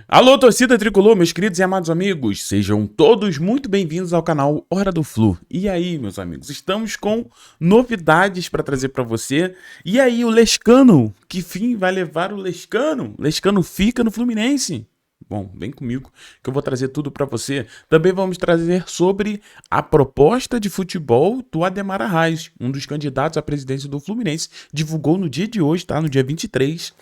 Alô, torcida tricolor, meus queridos e amados amigos, sejam todos muito bem-vindos ao canal Hora do Flu. E aí, meus amigos, estamos com novidades para trazer para você. E aí, o Lescano, que fim vai levar o Lescano? Lescano fica no Fluminense. Bom, vem comigo que eu vou trazer tudo para você. Também vamos trazer sobre a proposta de futebol do Ademar Arraes, um dos candidatos à presidência do Fluminense. Divulgou no dia de hoje, tá? No dia 23,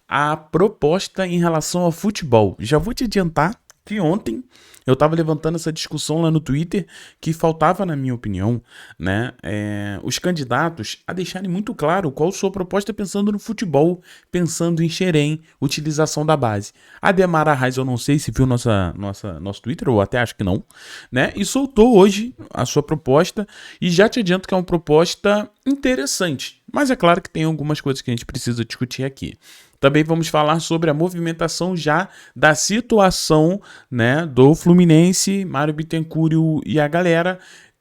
a proposta em relação ao futebol. Já vou te adiantar que ontem eu estava levantando essa discussão lá no Twitter, que faltava, na minha opinião, né, os candidatos a deixarem muito claro qual sua proposta pensando no futebol, pensando em Xerém, utilização da base. Ademar Arraes, eu não sei se viu nosso Twitter, ou até acho que não, né, e soltou hoje a sua proposta, e já te adianto que é uma proposta interessante, mas é claro que tem algumas coisas que a gente precisa discutir aqui. Também vamos falar sobre a movimentação já da situação, né, do Fluminense, Mário Bittencourt e a galera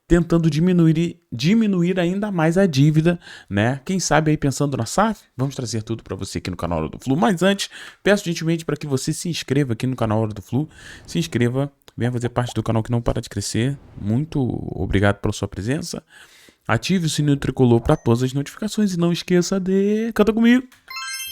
tentando diminuir ainda mais a dívida, né? Quem sabe aí pensando na SAF? Vamos trazer tudo para você aqui no canal Hora do Flu. Mas antes, peço gentilmente para que você se inscreva aqui no canal Hora do Flu. Se inscreva, venha fazer parte do canal que não para de crescer. Muito obrigado pela sua presença. Ative o sininho tricolor para todas as notificações e não esqueça de... Canta comigo!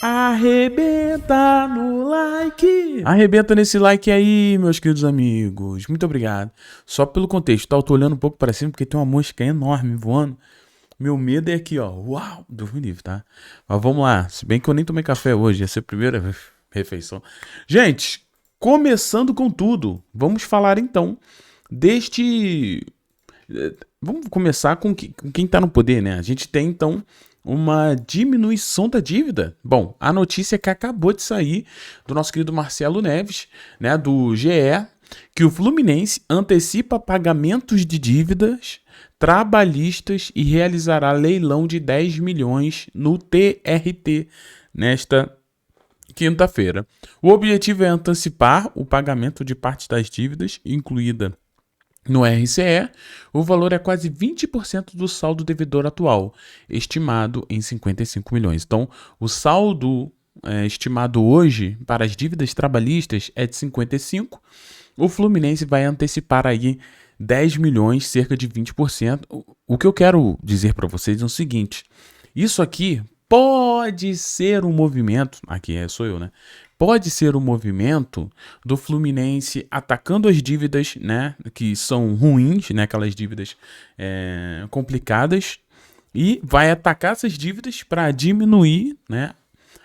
Arrebenta no like. Arrebenta nesse like aí, meus queridos amigos. Muito obrigado. Só pelo contexto, tá? Eu tô olhando um pouco para cima porque tem uma mosca enorme voando. Meu medo é aqui, ó. Uau, Deus me livre, tá? Mas vamos lá. Se bem que eu nem tomei café hoje, essa é a primeira refeição. Gente, começando com tudo, vamos falar então deste... Vamos começar com quem tá no poder, né? A gente tem então uma diminuição da dívida. Bom, a notícia que acabou de sair do nosso querido Marcelo Neves, né, do GE, que o Fluminense antecipa pagamentos de dívidas trabalhistas e realizará leilão de 10 milhões no TRT nesta quinta-feira. O objetivo é antecipar o pagamento de parte das dívidas, incluída no RCE, o valor é quase 20% do saldo devedor atual, estimado em 55 milhões. Então, o saldo estimado hoje para as dívidas trabalhistas é de 55. O Fluminense vai antecipar aí 10 milhões, cerca de 20%. O que eu quero dizer para vocês é o seguinte, isso aqui pode ser um movimento, aqui sou eu, né? Pode ser um movimento do Fluminense atacando as dívidas, né, que são ruins, né, aquelas dívidas complicadas, e vai atacar essas dívidas para diminuir, né,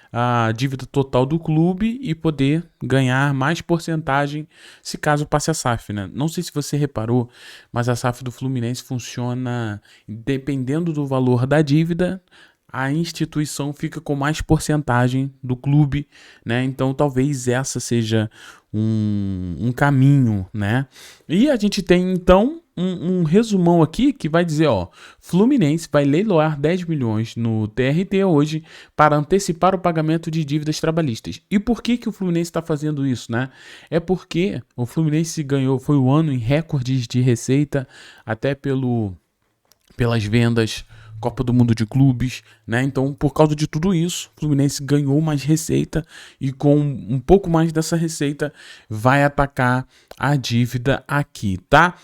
a dívida total do clube e poder ganhar mais porcentagem se caso passe a SAF, né? Não sei se você reparou, mas a SAF do Fluminense funciona dependendo do valor da dívida, a instituição fica com mais porcentagem do clube, né? Então talvez essa seja um caminho, né? E a gente tem então um resumão aqui que vai dizer, ó, Fluminense vai leiloar 10 milhões no TRT hoje para antecipar o pagamento de dívidas trabalhistas. E por que o Fluminense está fazendo isso, né? É porque o Fluminense ganhou, foi o ano em recordes de receita, até pelas vendas, Copa do Mundo de Clubes, né? Então, por causa de tudo isso, o Fluminense ganhou mais receita e com um pouco mais dessa receita vai atacar a dívida aqui, tá?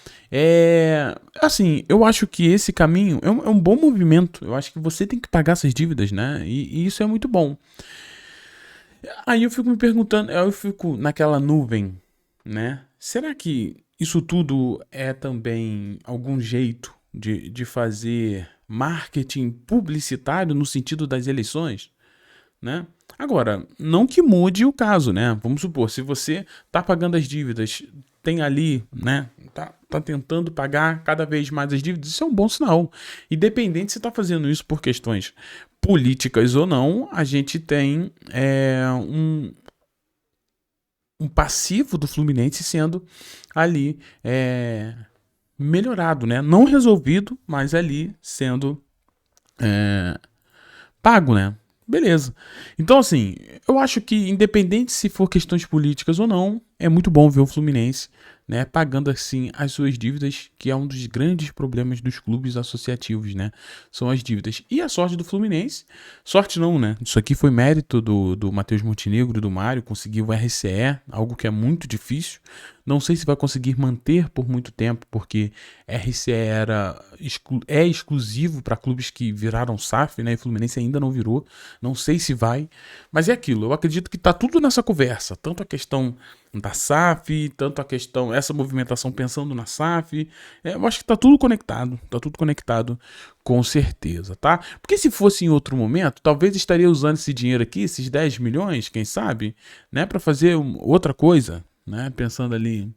Assim, eu acho que esse caminho é um bom movimento. Eu acho que você tem que pagar essas dívidas, né? E isso é muito bom. Aí eu fico me perguntando, eu fico naquela nuvem, né? Será que isso tudo é também algum jeito de fazer marketing publicitário no sentido das eleições, né? Agora, não que mude o caso, né? Vamos supor, se você tá pagando as dívidas, tem ali, né? Tá tentando pagar cada vez mais as dívidas, isso é um bom sinal. Independente se tá fazendo isso por questões políticas ou não, a gente tem um passivo do Fluminense sendo ali melhorado, né? Não resolvido, mas ali sendo pago, né? Beleza. Então, assim, eu acho que independente se for questões políticas ou não, é muito bom ver o Fluminense, né, pagando assim as suas dívidas, que é um dos grandes problemas dos clubes associativos, né, são as dívidas. E a sorte do Fluminense, sorte não, né, isso aqui foi mérito do Matheus Montenegro, do Mário, conseguiu o RCE, algo que é muito difícil. Não sei se vai conseguir manter por muito tempo, porque RCE é exclusivo para clubes que viraram SAF, né? E Fluminense ainda não virou. Não sei se vai, mas é aquilo. Eu acredito que tá tudo nessa conversa, tanto a questão da SAF, tanto a questão, essa movimentação pensando na SAF. Eu acho que tá tudo conectado com certeza, tá? Porque se fosse em outro momento, talvez estaria usando esse dinheiro aqui, esses 10 milhões, quem sabe, né, para fazer outra coisa, né, pensando ali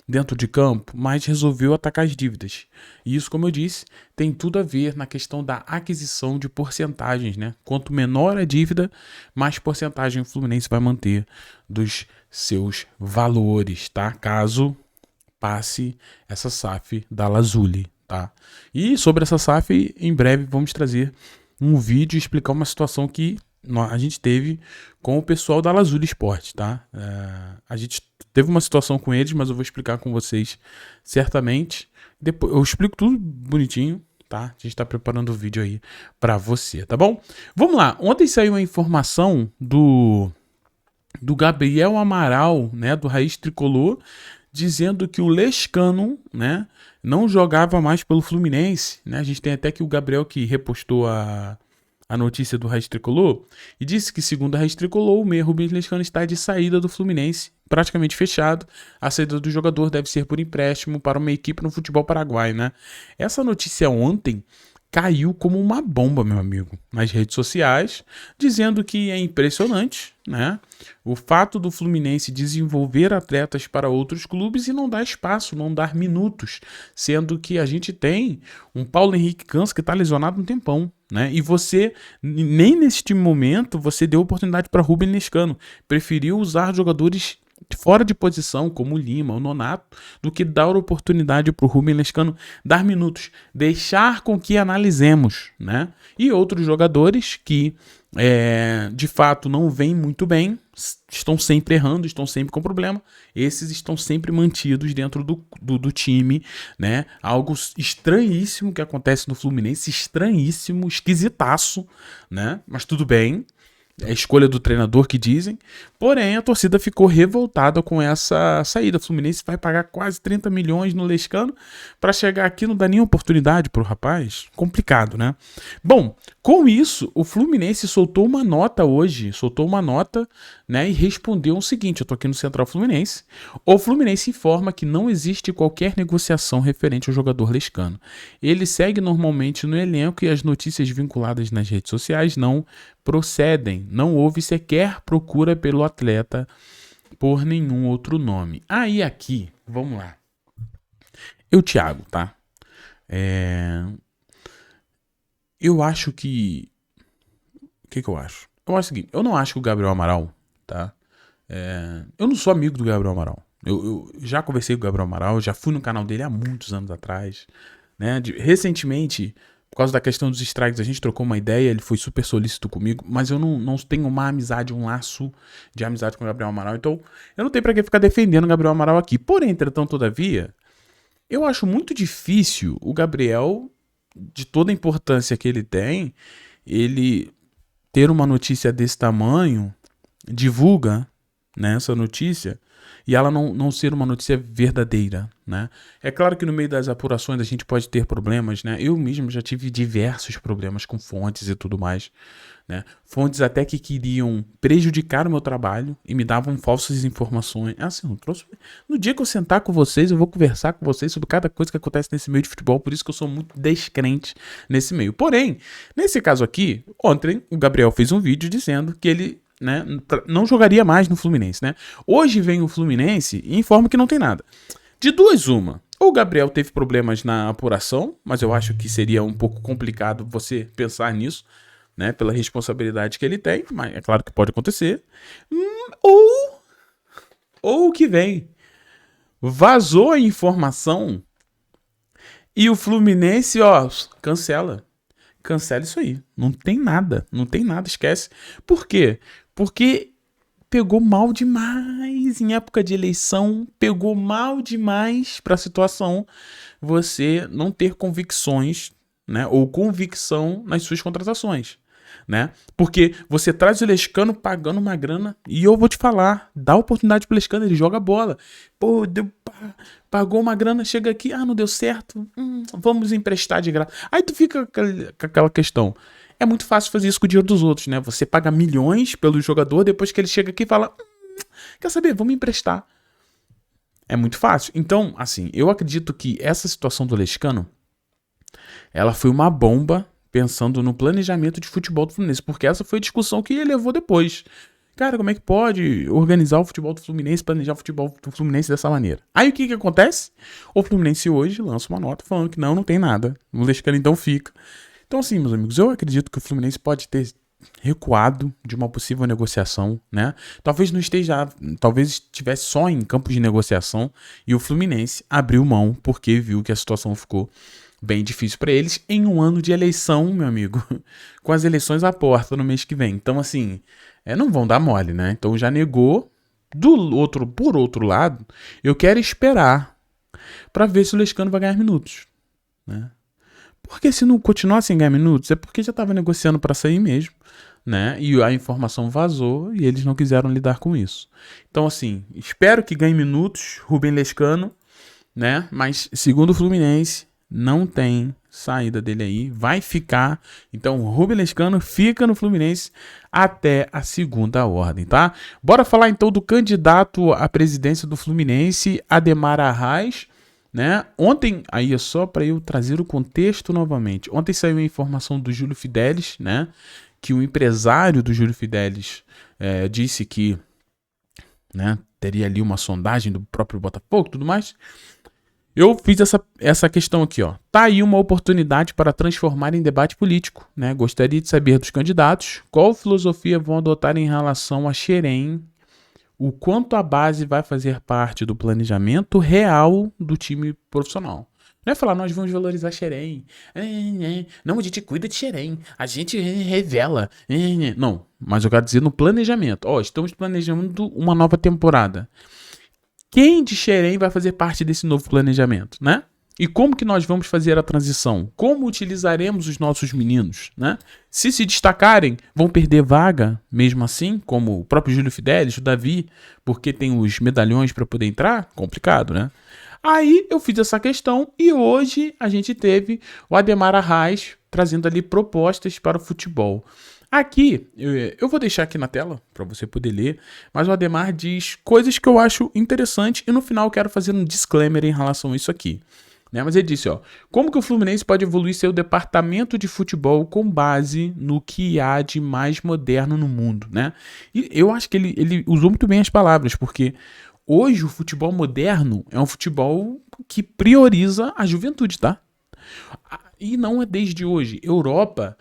dentro de campo, mas resolveu atacar as dívidas. E isso, como eu disse, tem tudo a ver na questão da aquisição de porcentagens, né? Quanto menor a dívida, mais porcentagem o Fluminense vai manter dos seus valores, tá? Caso passe essa SAF da Lazuli, tá? E sobre essa SAF, em breve vamos trazer um vídeo e explicar uma situação que a gente teve com o pessoal da Lazuli Esporte, tá? A gente teve uma situação com eles, mas eu vou explicar com vocês certamente. Depois eu explico tudo bonitinho, tá? A gente tá preparando o vídeo aí pra você, tá bom? Vamos lá. Ontem saiu a informação do Gabriel Amaral, né? Do Raiz Tricolor, dizendo que o Lescano, né? Não jogava mais pelo Fluminense, né? A gente tem até que o Gabriel que repostou a notícia do Raiz Tricolor, e disse que, segundo a Raiz Tricolor, o meia Rubens Lescano está de saída do Fluminense, praticamente fechado. A saída do jogador deve ser por empréstimo para uma equipe no futebol paraguaio, né? Essa notícia ontem caiu como uma bomba, meu amigo, nas redes sociais, dizendo que é impressionante, né? O fato do Fluminense desenvolver atletas para outros clubes e não dar espaço, não dar minutos, sendo que a gente tem um Paulo Henrique Ganso que está lesionado um tempão, né? E você, nem neste momento, você deu oportunidade para Rubens Lescano, preferiu usar jogadores fora de posição, como o Lima, o Nonato, do que dar oportunidade para o Rubens Lescano dar minutos, deixar com que analisemos, né? E outros jogadores que, de fato, não vêm muito bem, estão sempre errando, estão sempre com problema, esses estão sempre mantidos dentro do time, né? Algo estranhíssimo que acontece no Fluminense, estranhíssimo, esquisitaço, né? Mas tudo bem. É a escolha do treinador que dizem, porém a torcida ficou revoltada com essa saída. O Fluminense vai pagar quase 30 milhões no Lescano para chegar aqui, não dá nem oportunidade pro rapaz. Complicado, né? Bom, com isso, o Fluminense soltou uma nota hoje, né, e respondeu o seguinte, eu tô aqui no Central Fluminense. O Fluminense informa que não existe qualquer negociação referente ao jogador Lescano. Ele segue normalmente no elenco e as notícias vinculadas nas redes sociais não procedem. Não houve sequer procura pelo atleta por nenhum outro nome. Aí aqui, vamos lá. Thiago, tá? Eu acho que... O que eu acho? Eu acho o seguinte, eu não acho que o Gabriel Amaral, tá? Eu não sou amigo do Gabriel Amaral. Eu já conversei com o Gabriel Amaral, já fui no canal dele há muitos anos atrás, né? Recentemente, por causa da questão dos strikes, a gente trocou uma ideia, ele foi super solícito comigo, mas eu não tenho uma amizade, um laço de amizade com o Gabriel Amaral, então eu não tenho pra que ficar defendendo o Gabriel Amaral aqui. Porém, entretanto, todavia, eu acho muito difícil o Gabriel, de toda a importância que ele tem, ele ter uma notícia desse tamanho, divulga, né, essa notícia, e ela não ser uma notícia verdadeira, né? É claro que no meio das apurações a gente pode ter problemas, né? Eu mesmo já tive diversos problemas com fontes e tudo mais, né? Fontes até que queriam prejudicar o meu trabalho e me davam falsas informações. Assim, no dia que eu sentar com vocês, eu vou conversar com vocês sobre cada coisa que acontece nesse meio de futebol, por isso que eu sou muito descrente nesse meio. Porém, nesse caso aqui, ontem o Gabriel fez um vídeo dizendo que ele, né, não jogaria mais no Fluminense, né? Hoje vem o Fluminense e informa que não tem nada. De duas, uma. Ou o Gabriel teve problemas na apuração, mas eu acho que seria um pouco complicado você pensar nisso, né? Pela responsabilidade que ele tem, mas é claro que pode acontecer. Ou o que vem. Vazou a informação e o Fluminense, ó, cancela. Cancela isso aí. Não tem nada, esquece. Por quê? Porque pegou mal demais em época de eleição, pegou mal demais para a situação você não ter convicções, né, ou convicção nas suas contratações, né? Porque você traz o Lescano pagando uma grana e eu vou te falar, dá oportunidade pro Lescano, ele joga bola. Pô, pagou uma grana, chega aqui, não deu certo, vamos emprestar de graça. Aí tu fica com aquela questão. É muito fácil fazer isso com o dinheiro dos outros, né? Você paga milhões pelo jogador, depois que ele chega aqui e fala, quer saber, vamos emprestar. É muito fácil. Então, assim, eu acredito que essa situação do Lescano, ela foi uma bomba pensando no planejamento de futebol do Fluminense, porque essa foi a discussão que ele levou depois. Cara, como é que pode organizar o futebol do Fluminense, planejar o futebol do Fluminense dessa maneira? Aí o que acontece? O Fluminense hoje lança uma nota falando que não tem nada. O Lescano então fica. Então, assim, meus amigos, eu acredito que o Fluminense pode ter recuado de uma possível negociação, né? Talvez não esteja, talvez estivesse só em campos de negociação e o Fluminense abriu mão porque viu que a situação ficou bem difícil para eles em um ano de eleição, meu amigo, com as eleições à porta no mês que vem. Então, assim, não vão dar mole, né? Então já negou. Por outro lado, eu quero esperar para ver se o Lescano vai ganhar minutos, né? Porque se não continuar sem ganhar minutos, é porque já estava negociando para sair mesmo, né? E a informação vazou e eles não quiseram lidar com isso. Então, assim, espero que ganhe minutos, Rubem Lescano, né? Mas, segundo o Fluminense, não tem saída dele aí, vai ficar. Então, o Rubem Lescano fica no Fluminense até a segunda ordem, tá? Bora falar então do candidato à presidência do Fluminense, Ademar Arraes, né? Ontem, aí é só para eu trazer o contexto novamente. Ontem saiu a informação do Júlio Fidelis, né? Que o empresário do Júlio Fidelis disse que, né, teria ali uma sondagem do próprio Botafogo e tudo mais. Eu fiz essa questão aqui, ó. Tá aí uma oportunidade para transformar em debate político, né? Gostaria de saber dos candidatos qual filosofia vão adotar em relação a Xerém, o quanto a base vai fazer parte do planejamento real do time profissional. Não é falar, nós vamos valorizar Xerém. Não, a gente cuida de Xerém. A gente revela. Não, mas eu quero dizer no planejamento. Estamos planejando uma nova temporada. Quem de Xerém vai fazer parte desse novo planejamento, né? E como que nós vamos fazer a transição? Como utilizaremos os nossos meninos, né? Se destacarem, vão perder vaga, mesmo assim, como o próprio Júlio Fidelis, o Davi, porque tem os medalhões para poder entrar? Complicado, né? Aí eu fiz essa questão e hoje a gente teve o Ademar Arraes trazendo ali propostas para o futebol. Aqui, eu vou deixar aqui na tela para você poder ler, mas o Ademar diz coisas que eu acho interessantes e no final eu quero fazer um disclaimer em relação a isso aqui. Né? Mas ele disse, como que o Fluminense pode evoluir seu departamento de futebol com base no que há de mais moderno no mundo, né? E eu acho que ele usou muito bem as palavras, porque hoje o futebol moderno é um futebol que prioriza a juventude, tá? E não é desde hoje. Europa,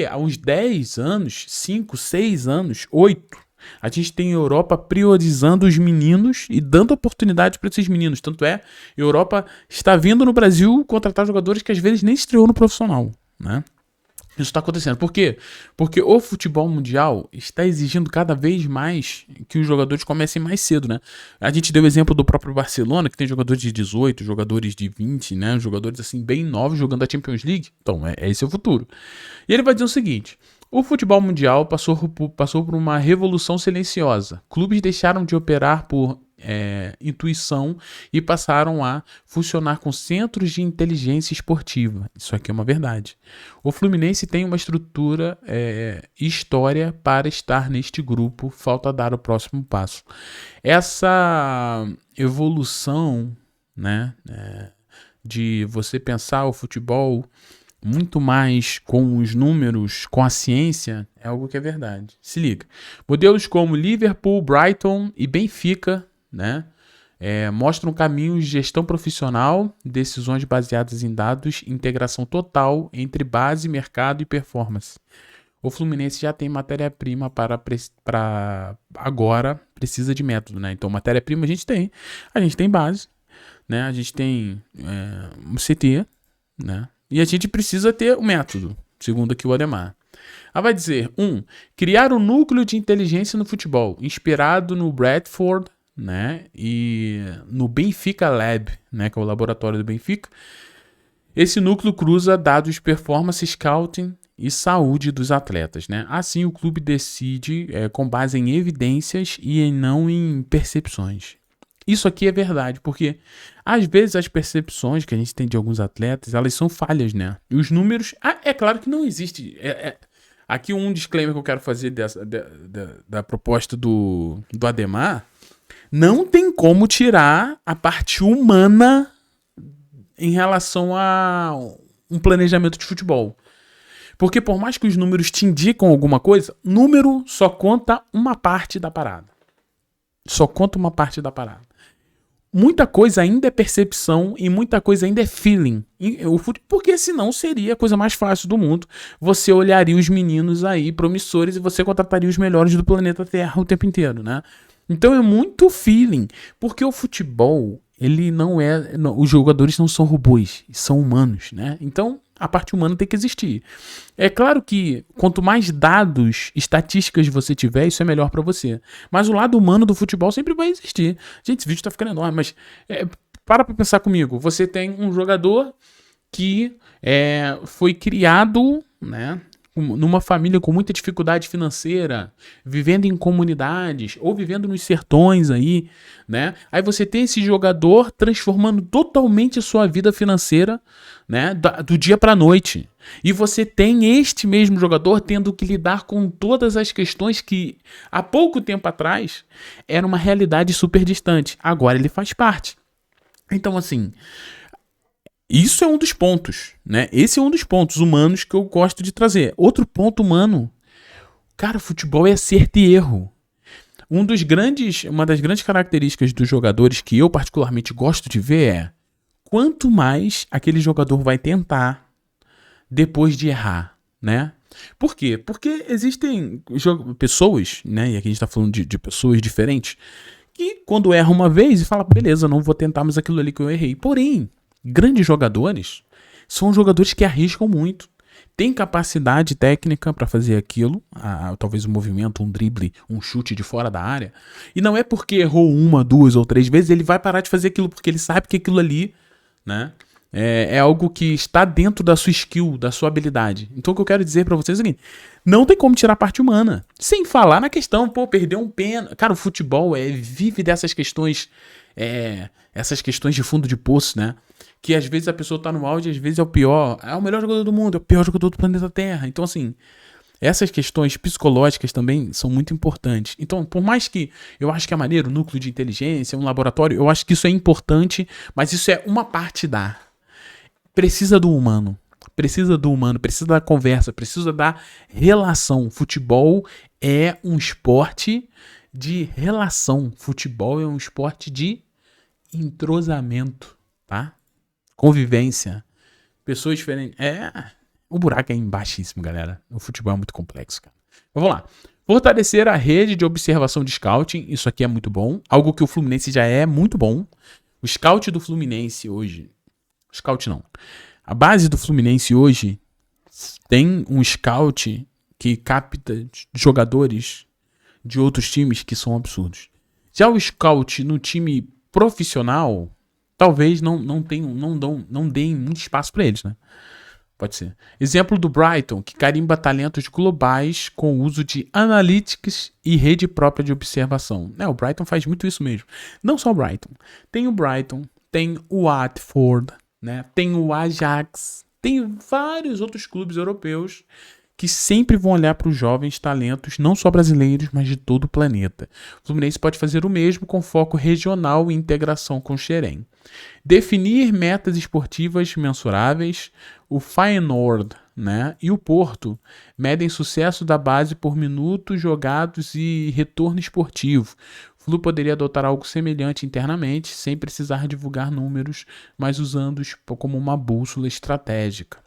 há uns 10 anos, 5, 6 anos, 8, a gente tem Europa priorizando os meninos e dando oportunidade para esses meninos. Tanto é, a Europa está vindo no Brasil contratar jogadores que às vezes nem estreou no profissional, né? Isso está acontecendo. Por quê? Porque o futebol mundial está exigindo cada vez mais que os jogadores comecem mais cedo, né? A gente deu o exemplo do próprio Barcelona, que tem jogadores de 18, jogadores de 20, né? Jogadores assim bem novos jogando a Champions League. Então, esse é o futuro. E ele vai dizer o seguinte: o futebol mundial passou por uma revolução silenciosa. Clubes deixaram de operar por intuição e passaram a funcionar com centros de inteligência esportiva. Isso aqui é uma verdade. O Fluminense tem uma estrutura e história para estar neste grupo. Falta dar o próximo passo. Essa evolução, né, de você pensar o futebol muito mais com os números, com a ciência, é algo que é verdade. Se liga. Modelos como Liverpool, Brighton e Benfica, né, mostram caminhos de gestão profissional, decisões baseadas em dados, integração total entre base, mercado e performance. O Fluminense já tem matéria-prima para agora precisa de método, né? Então, matéria-prima a gente tem base, né? A gente tem um CT, né? E a gente precisa ter o método, segundo aqui o Ademar. Ela vai dizer, criar um núcleo de inteligência no futebol, inspirado no Bradford, né, e no Benfica Lab, né, que é o laboratório do Benfica. Esse núcleo cruza dados de performance, scouting e saúde dos atletas, né? Assim, o clube decide com base em evidências e não em percepções. Isso aqui é verdade, porque às vezes as percepções que a gente tem de alguns atletas, elas são falhas, né? E os números... é claro que não existe... Aqui um disclaimer que eu quero fazer da proposta do Ademar, não tem como tirar a parte humana em relação a um planejamento de futebol. Porque por mais que os números te indicam alguma coisa, número só conta uma parte da parada. Só conta uma parte da parada. Muita coisa ainda é percepção e muita coisa ainda é feeling. Porque senão seria a coisa mais fácil do mundo. Você olharia os meninos aí promissores e você contrataria os melhores do planeta Terra o tempo inteiro, né? Então é muito feeling. Porque o futebol, ele não é... os jogadores não são robôs, são humanos, né? Então a parte humana tem que existir. É claro que quanto mais dados, estatísticas você tiver, isso é melhor pra você. Mas o lado humano do futebol sempre vai existir. Gente, esse vídeo tá ficando enorme, mas para pra pensar comigo. Você tem um jogador que foi criado, né, numa família com muita dificuldade financeira, vivendo em comunidades ou vivendo nos sertões aí, né? Aí você tem esse jogador transformando totalmente a sua vida financeira, né, do dia para noite. E você tem este mesmo jogador tendo que lidar com todas as questões que há pouco tempo atrás era uma realidade super distante. Agora ele faz parte. Então, assim, isso é um dos pontos, né? Esse é um dos pontos humanos que eu gosto de trazer. Outro ponto humano, cara, futebol é acerto e erro. Uma das grandes características dos jogadores que eu particularmente gosto de ver é quanto mais aquele jogador vai tentar depois de errar, né? Por quê? Porque existem pessoas, né? E aqui a gente tá falando de pessoas diferentes, que quando erra uma vez e fala, beleza, não vou tentar mais aquilo ali que eu errei. Porém, grandes jogadores são jogadores que arriscam muito. Tem capacidade técnica para fazer aquilo, talvez um movimento, um drible, um chute de fora da área. E não é porque errou 1, 2 ou 3 vezes, ele vai parar de fazer aquilo, porque ele sabe que aquilo ali, né, é algo que está dentro da sua skill, da sua habilidade. Então o que eu quero dizer para vocês é o seguinte, não tem como tirar a parte humana. Sem falar na questão, perdeu um pênalti. Cara, o futebol vive dessas questões, essas questões de fundo de poço, né? Que às vezes a pessoa tá no auge, às vezes é o melhor jogador do mundo, é o pior jogador do planeta Terra. Então, assim, essas questões psicológicas também são muito importantes. Então, por mais que eu acho que é maneiro, núcleo de inteligência, um laboratório, eu acho que isso é importante, mas isso é uma parte da. Precisa do humano, precisa da conversa, precisa da relação. Futebol é um esporte de relação. Futebol é um esporte de entrosamento, tá? Convivência, pessoas diferentes. O buraco é embaixíssimo, galera. O futebol é muito complexo, cara. Mas vamos lá. Fortalecer a rede de observação de scouting. Isso aqui é muito bom. Algo que o Fluminense já é muito bom. O scout do Fluminense hoje... Scout não. A base do Fluminense hoje tem um scout que capta jogadores de outros times que são absurdos. Já o scout no time profissional... talvez não deem muito espaço para eles, né? Pode ser. Exemplo do Brighton, que carimba talentos globais com o uso de analytics e rede própria de observação. O Brighton faz muito isso mesmo. Não só o Brighton. Tem o Brighton, tem o Watford, né? Tem o Ajax, tem vários outros clubes europeus que sempre vão olhar para os jovens talentos, não só brasileiros, mas de todo o planeta. O Fluminense pode fazer o mesmo com foco regional e integração com o Xerém. Definir metas esportivas mensuráveis. O Feyenoord, né, e o Porto medem sucesso da base por minutos jogados e retorno esportivo. O Flu poderia adotar algo semelhante internamente, sem precisar divulgar números, mas usando-os como uma bússola estratégica.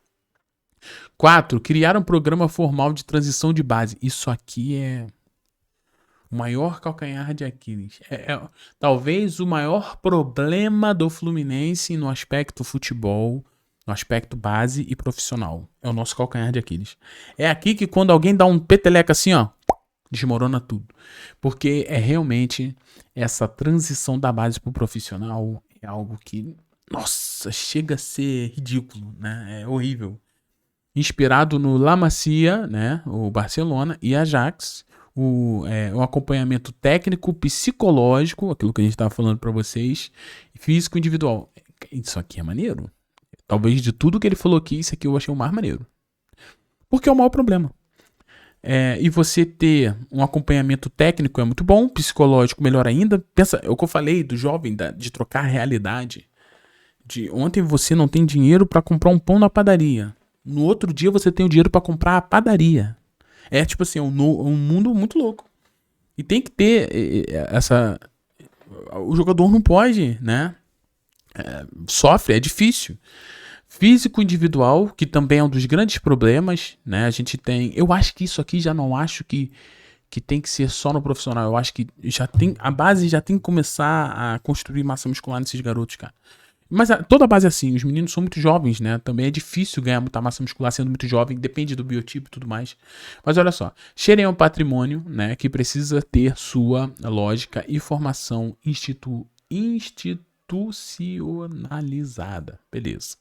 4. Criar um programa formal de transição de base. Isso aqui é o maior calcanhar de Aquiles. Talvez o maior problema do Fluminense no aspecto futebol, no aspecto base e profissional. É o nosso calcanhar de Aquiles. É aqui que quando alguém dá um peteleco assim, ó, desmorona tudo. Porque é realmente essa transição da base pro profissional é algo que, nossa, chega a ser ridículo, né? É horrível. Inspirado no La Masia, né, o Barcelona, e Ajax, o acompanhamento técnico, psicológico, aquilo que a gente estava falando para vocês, físico individual. Isso aqui é maneiro. Talvez de tudo que ele falou aqui, isso aqui eu achei o mais maneiro. Porque é o maior problema. E você ter um acompanhamento técnico é muito bom, psicológico melhor ainda. Pensa, é o que eu falei do jovem, de trocar a realidade. De ontem você não tem dinheiro para comprar um pão na padaria. No outro dia você tem o dinheiro para comprar a padaria. É tipo assim, um mundo muito louco. E tem que ter essa... O jogador não pode, né? Sofre, é difícil. Físico individual, que também é um dos grandes problemas, né? A gente tem... Eu acho que isso aqui já não acho que tem que ser só no profissional. Eu acho que já tem... A base já tem que começar a construir massa muscular nesses garotos, cara. Mas toda a base é assim, os meninos são muito jovens, né? Também é difícil ganhar muita massa muscular sendo muito jovem, depende do biotipo e tudo mais. Mas olha só, cheirem é um patrimônio, né? Que precisa ter sua lógica e formação institucionalizada. Beleza.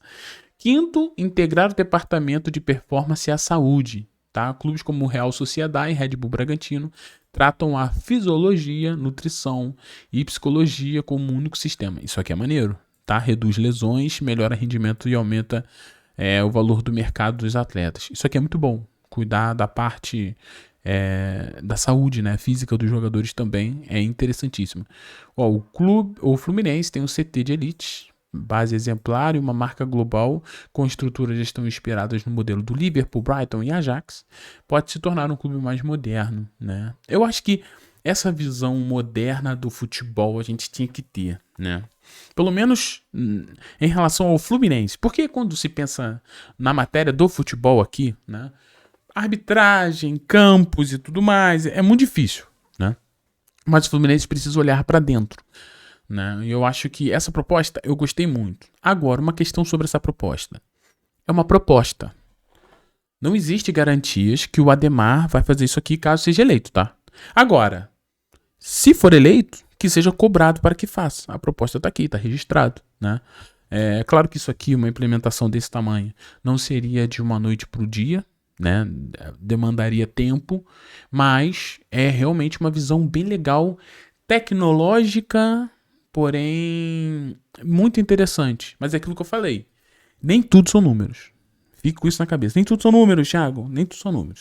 Quinto, integrar o departamento de performance à saúde. Tá? Clubes como o Real Sociedade e Red Bull Bragantino tratam a fisiologia, nutrição e psicologia como um único sistema. Isso aqui é maneiro. Tá? Reduz lesões, melhora rendimento e aumenta o valor do mercado dos atletas. Isso aqui é muito bom. Cuidar da parte da saúde, né, física dos jogadores também é interessantíssimo. O Fluminense tem um CT de elite, base exemplar e uma marca global com estruturas já estão inspiradas no modelo do Liverpool, Brighton e Ajax. Pode se tornar um clube mais moderno, né? Eu acho que essa visão moderna do futebol a gente tinha que ter, né? Pelo menos em relação ao Fluminense. Porque quando se pensa na matéria do futebol aqui, né? Arbitragem, campos e tudo mais, é muito difícil, né? Mas o Fluminense precisa olhar para dentro, né? E eu acho que essa proposta eu gostei muito. Agora, uma questão sobre essa proposta. É uma proposta. Não existe garantias que o Ademar vai fazer isso aqui caso seja eleito, tá? Agora, se for eleito, que seja cobrado para que faça. A proposta está aqui, está registrado, né? É claro que isso aqui, uma implementação desse tamanho, não seria de uma noite para o dia, né? Demandaria tempo, mas é realmente uma visão bem legal, tecnológica, porém muito interessante. Mas é aquilo que eu falei, nem tudo são números. Fique com isso na cabeça. Nem tudo são números, Thiago. Nem tudo são números.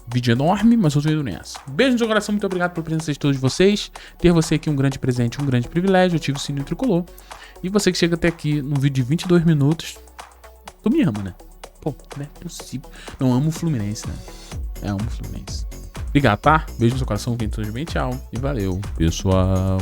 Vídeo enorme, mas eu tô indo nessa. Beijo no seu coração, muito obrigado pela presença de todos vocês. Ter você aqui um grande presente, um grande privilégio. Ative o sininho tricolor. E você que chega até aqui num vídeo de 22 minutos, tu me ama, né? Pô, não é possível. Não, amo o Fluminense, né? Amo o Fluminense. Obrigado, tá? Beijo no seu coração, quem esteja bem, tchau. E valeu, pessoal.